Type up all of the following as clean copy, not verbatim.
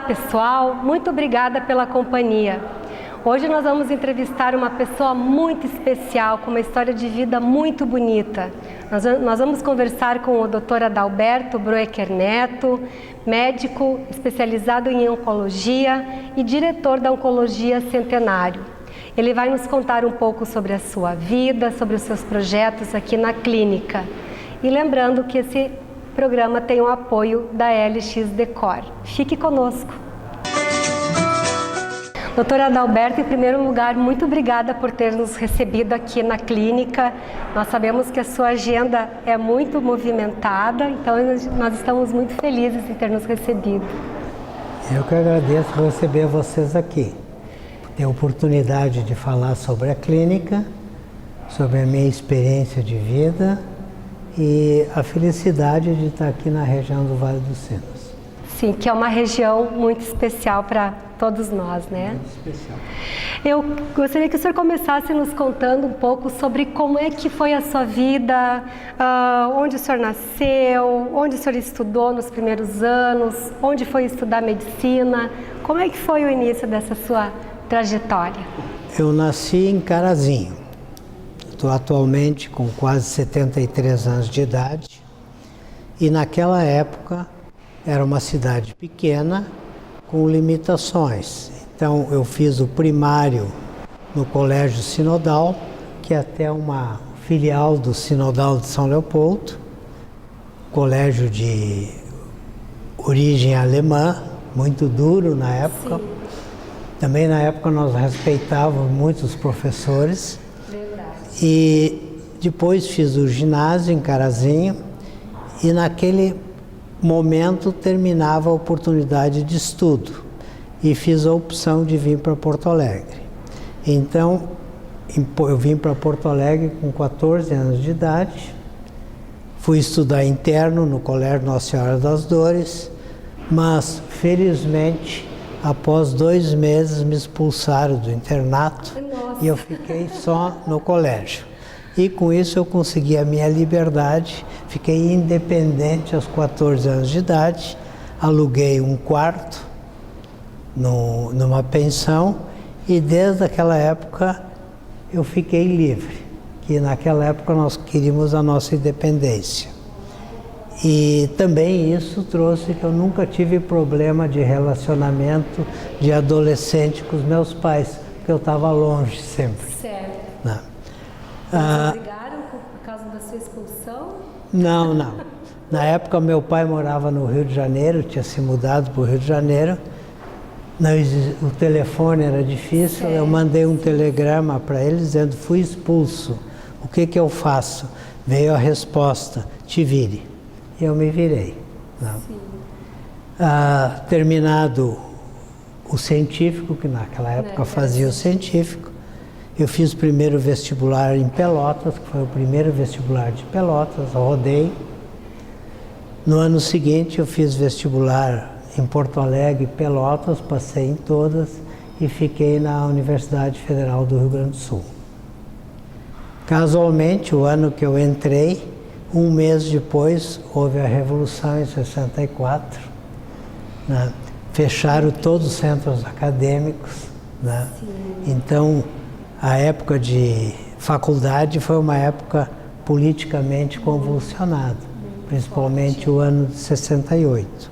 pessoal, muito obrigada pela companhia. Hoje nós vamos entrevistar uma pessoa muito especial, com uma história de vida muito bonita. Nós vamos conversar com o Dr. Adalberto Broecker Neto, médico especializado em oncologia e diretor da Oncologia Centenário. Ele vai nos contar um pouco sobre a sua vida, sobre os seus projetos aqui na clínica. E lembrando que esse programa tem o apoio da LX Decor. Fique conosco. Doutora Adalberto, em primeiro lugar, muito obrigada por ter nos recebido aqui na clínica. Nós sabemos que a sua agenda é muito movimentada, então nós estamos muito felizes em ter nos recebido. Eu que agradeço por receber vocês aqui. Ter a oportunidade de falar sobre a clínica, sobre a minha experiência de vida e a felicidade de estar aqui na região do Vale dos Sinos. Sim, que é uma região muito especial para todos nós, né? Muito especial. Eu gostaria que o senhor começasse nos contando um pouco sobre como é que foi a sua vida, onde o senhor nasceu, onde o senhor estudou nos primeiros anos, onde foi estudar medicina, como é que foi o início dessa sua trajetória? Eu nasci em Carazinho. Estou atualmente com quase 73 anos de idade e naquela época era uma cidade pequena com limitações. Então eu fiz o primário no Colégio Sinodal, que é até uma filial do Sinodal de São Leopoldo, colégio de origem alemã, muito duro na época. Sim. Também na época nós respeitávamos muito os professores. Verdade. E depois fiz o ginásio em Carazinho e naquele momento terminava a oportunidade de estudo e fiz a opção de vir para Porto Alegre. Então eu vim para Porto Alegre com 14 anos de idade, fui estudar interno no Colégio Nossa Senhora das Dores, mas felizmente após 2 meses me expulsaram do internato. Nossa. E eu fiquei só no colégio. E com isso eu consegui a minha liberdade, fiquei independente aos 14 anos de idade, aluguei um quarto numa pensão e desde aquela época eu fiquei livre, que naquela época nós queríamos a nossa independência. E também isso trouxe que eu nunca tive problema de relacionamento de adolescente com os meus pais, porque eu estava longe sempre. Certo. Não. Vocês brigaram por causa da sua expulsão? Não, não. Na época meu pai morava no Rio de Janeiro, tinha se mudado para o Rio de Janeiro. O telefone era difícil, certo. Eu mandei um telegrama para ele dizendo, fui expulso, o que eu faço? Veio a resposta, te vire. E eu me virei. Terminado o científico, que naquela época fazia o científico, eu fiz o primeiro vestibular em Pelotas, que foi o primeiro vestibular de Pelotas, rodei. No ano seguinte eu fiz vestibular em Porto Alegre e Pelotas, passei em todas e fiquei na Universidade Federal do Rio Grande do Sul. Casualmente, o ano que eu entrei, 1 mês depois, houve a Revolução em 64, né? Fecharam todos os centros acadêmicos, né? Então, a época de faculdade foi uma época politicamente convulsionada, principalmente o ano de 68.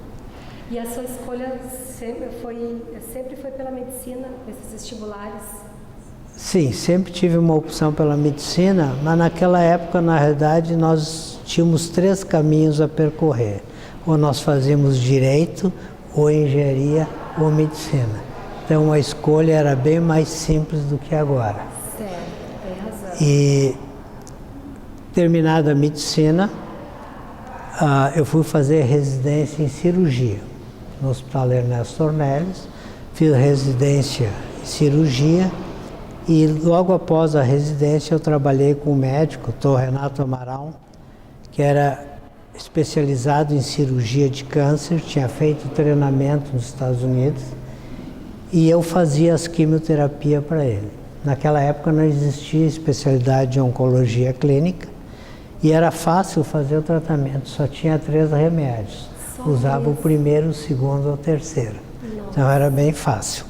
E a sua escolha sempre foi pela medicina, nesses vestibulares? Sim, sempre tive uma opção pela medicina, mas naquela época, na realidade, nós tínhamos 3 caminhos a percorrer. Ou nós fazíamos direito, ou engenharia, ou medicina. Então a escolha era bem mais simples do que agora. Certo, tem razão. E terminada a medicina, eu fui fazer residência em cirurgia no Hospital Ernesto Ornelis, fiz residência em cirurgia e logo após a residência eu trabalhei com um médico, o Dr. Renato Amaral, que era especializado em cirurgia de câncer, tinha feito treinamento nos Estados Unidos e eu fazia as quimioterapias para ele. Naquela época não existia especialidade de oncologia clínica e era fácil fazer o tratamento, só tinha 3 remédios. Usava o primeiro, o segundo ou o terceiro. Então era bem fácil.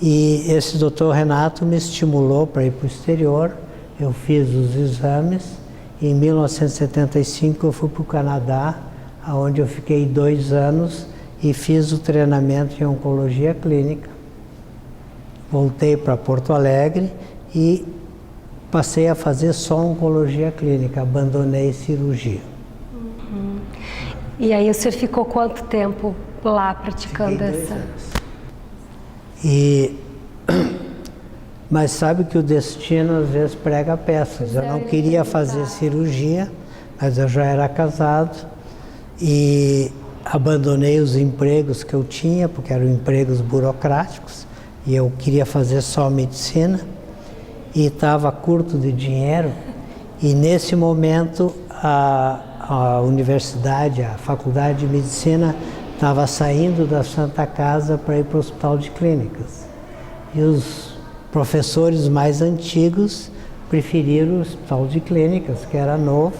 E esse doutor Renato me estimulou para ir para o exterior, eu fiz os exames, e em 1975 eu fui para o Canadá, onde eu fiquei 2 anos e fiz o treinamento em oncologia clínica. Voltei para Porto Alegre e passei a fazer só oncologia clínica, abandonei cirurgia. E aí o senhor ficou quanto tempo lá praticando Fiquei 2 essa? anos. Mas sabe que o destino às vezes prega peças. Eu não queria fazer cirurgia, mas eu já era casado e abandonei os empregos que eu tinha, porque eram empregos burocráticos, e eu queria fazer só medicina, e estava curto de dinheiro, e nesse momento a universidade, a faculdade de medicina, estava saindo da Santa Casa para ir para o Hospital de Clínicas. E os professores mais antigos preferiram o Hospital de Clínicas, que era novo,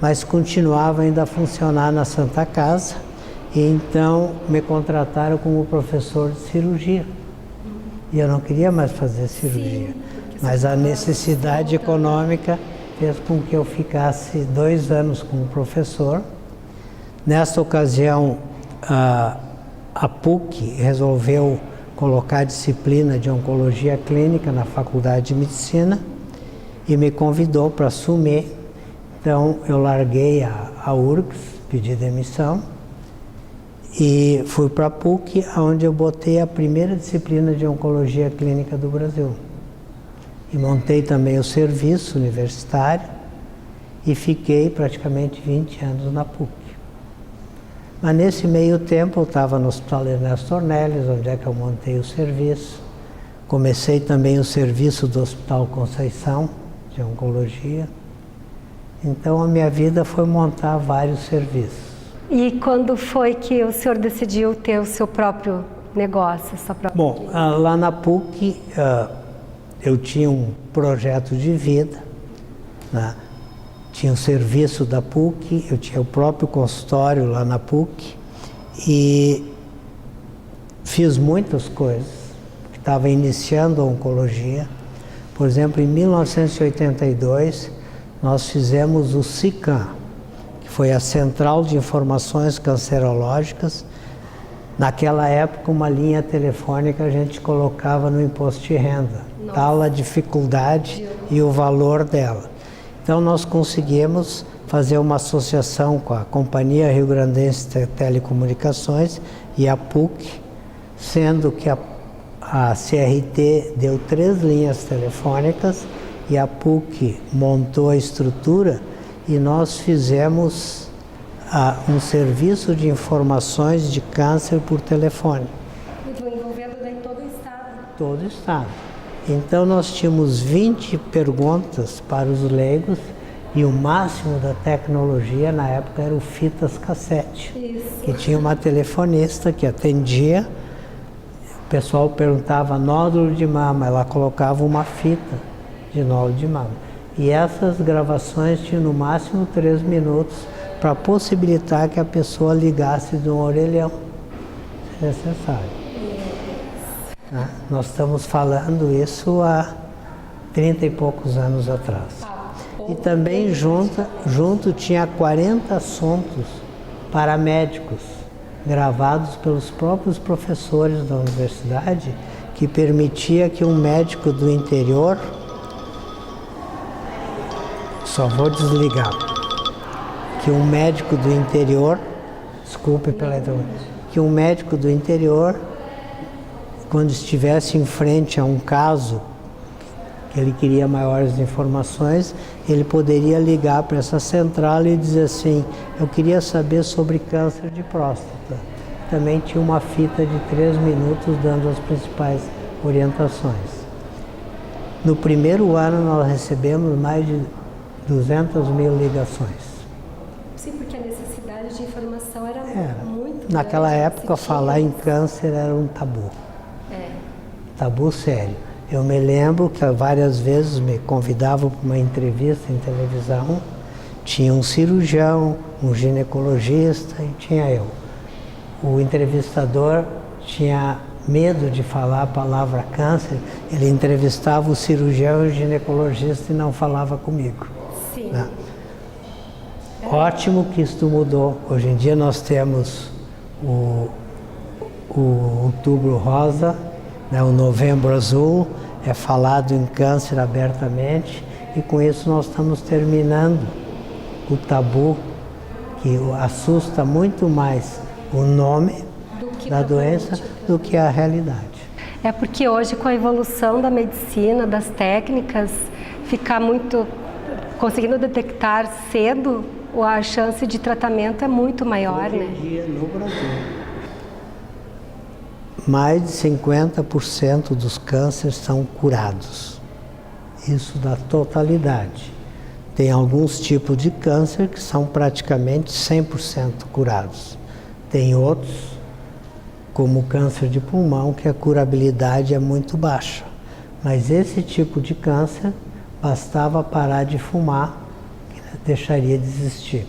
mas continuava ainda a funcionar na Santa Casa, e então me contrataram como professor de cirurgia. E eu não queria mais fazer cirurgia, mas a necessidade econômica fez com que eu ficasse 2 anos como professor. Nessa ocasião, a PUC resolveu colocar a disciplina de oncologia clínica na Faculdade de Medicina e me convidou para assumir. Então eu larguei a URGS, pedi demissão e fui para a PUC, onde eu botei a primeira disciplina de oncologia clínica do Brasil. E montei também o serviço universitário e fiquei praticamente 20 anos na PUC. Mas nesse meio tempo eu estava no Hospital Ernesto Ornelis, onde é que eu montei o serviço. Comecei também o serviço do Hospital Conceição, de oncologia. Então a minha vida foi montar vários serviços. E quando foi que o senhor decidiu ter o seu próprio negócio? Bom, lá na PUC eu tinha um projeto de vida, né? Tinha o serviço da PUC, eu tinha o próprio consultório lá na PUC e fiz muitas coisas. Estava iniciando a oncologia. Por exemplo, em 1982, nós fizemos o SICAM, que foi a Central de Informações Cancerológicas. Naquela época, uma linha telefônica a gente colocava no imposto de renda, tal a dificuldade e o valor dela. Então nós conseguimos fazer uma associação com a Companhia Rio Grandense de Telecomunicações e a PUC, sendo que a CRT deu 3 linhas telefônicas e a PUC montou a estrutura e nós fizemos um serviço de informações de câncer por telefone. Envolvendo daí todo o estado? Todo o estado. Então nós tínhamos 20 perguntas para os leigos e o máximo da tecnologia na época era o fitas cassete. Isso. Que tinha uma telefonista que atendia, o pessoal perguntava nódulo de mama, ela colocava uma fita de nódulo de mama. E essas gravações tinham no máximo 3 minutos para possibilitar que a pessoa ligasse de um orelhão, se necessário. Nós estamos falando isso há 30 e poucos anos atrás. E também junto tinha 40 assuntos paramédicos gravados pelos próprios professores da universidade, que permitia que um médico do interior, só vou desligar, que um médico do interior, desculpe pela interrupção, que um médico do interior, quando estivesse em frente a um caso que ele queria maiores informações, ele poderia ligar para essa central e dizer assim: eu queria saber sobre câncer de próstata. Também tinha uma fita de 3 minutos dando as principais orientações. No primeiro ano nós recebemos mais de 200 mil ligações. Sim, porque a necessidade de informação era muito Naquela grande, época falar em câncer era um tabu. Tabu sério. Eu me lembro que várias vezes me convidavam para uma entrevista em televisão, tinha um cirurgião, um ginecologista e tinha eu. O entrevistador tinha medo de falar a palavra câncer, ele entrevistava o cirurgião e o ginecologista e não falava comigo. Sim. Né? Ótimo que isso mudou. Hoje em dia nós temos o Outubro Rosa, né, o Novembro Azul, é falado em câncer abertamente, e com isso nós estamos terminando o tabu que assusta muito mais o nome da doença do que a realidade. É porque hoje, com a evolução da medicina, das técnicas, conseguindo detectar cedo, a chance de tratamento é muito maior, né? Hoje em dia, no Brasil, mais de 50% dos cânceres são curados. Isso da totalidade. Tem alguns tipos de câncer que são praticamente 100% curados. Tem outros, como o câncer de pulmão, que a curabilidade é muito baixa. Mas esse tipo de câncer, bastava parar de fumar, que deixaria de existir,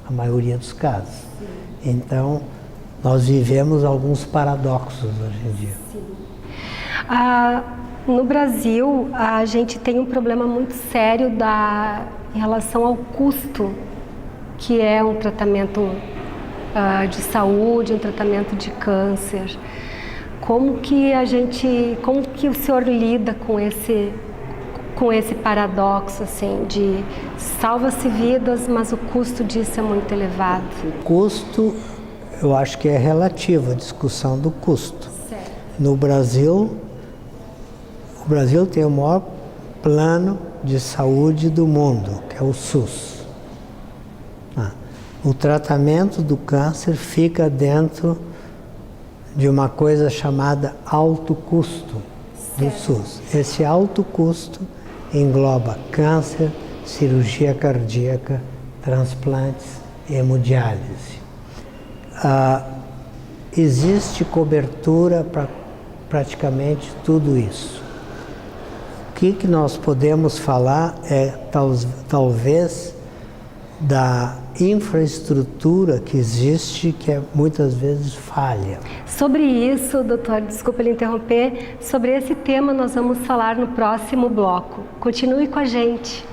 a maioria dos casos. Então, nós vivemos alguns paradoxos hoje em dia. No Brasil, a gente tem um problema muito sério em relação ao custo, que é um tratamento de saúde, um tratamento de câncer. Como que o senhor lida com esse paradoxo, assim, de salva-se vidas, mas o custo disso é muito elevado? O custo, eu acho que é relativo, a discussão do custo. Certo. No Brasil, o Brasil tem o maior plano de saúde do mundo, que é o SUS. O tratamento do câncer fica dentro de uma coisa chamada alto custo do SUS. Esse alto custo engloba câncer, cirurgia cardíaca, transplantes, hemodiálise. Existe cobertura para praticamente tudo isso. O que nós podemos falar é talvez da infraestrutura que existe, que é muitas vezes falha. Sobre isso, doutor, desculpa lhe interromper, sobre esse tema nós vamos falar no próximo bloco. Continue com a gente.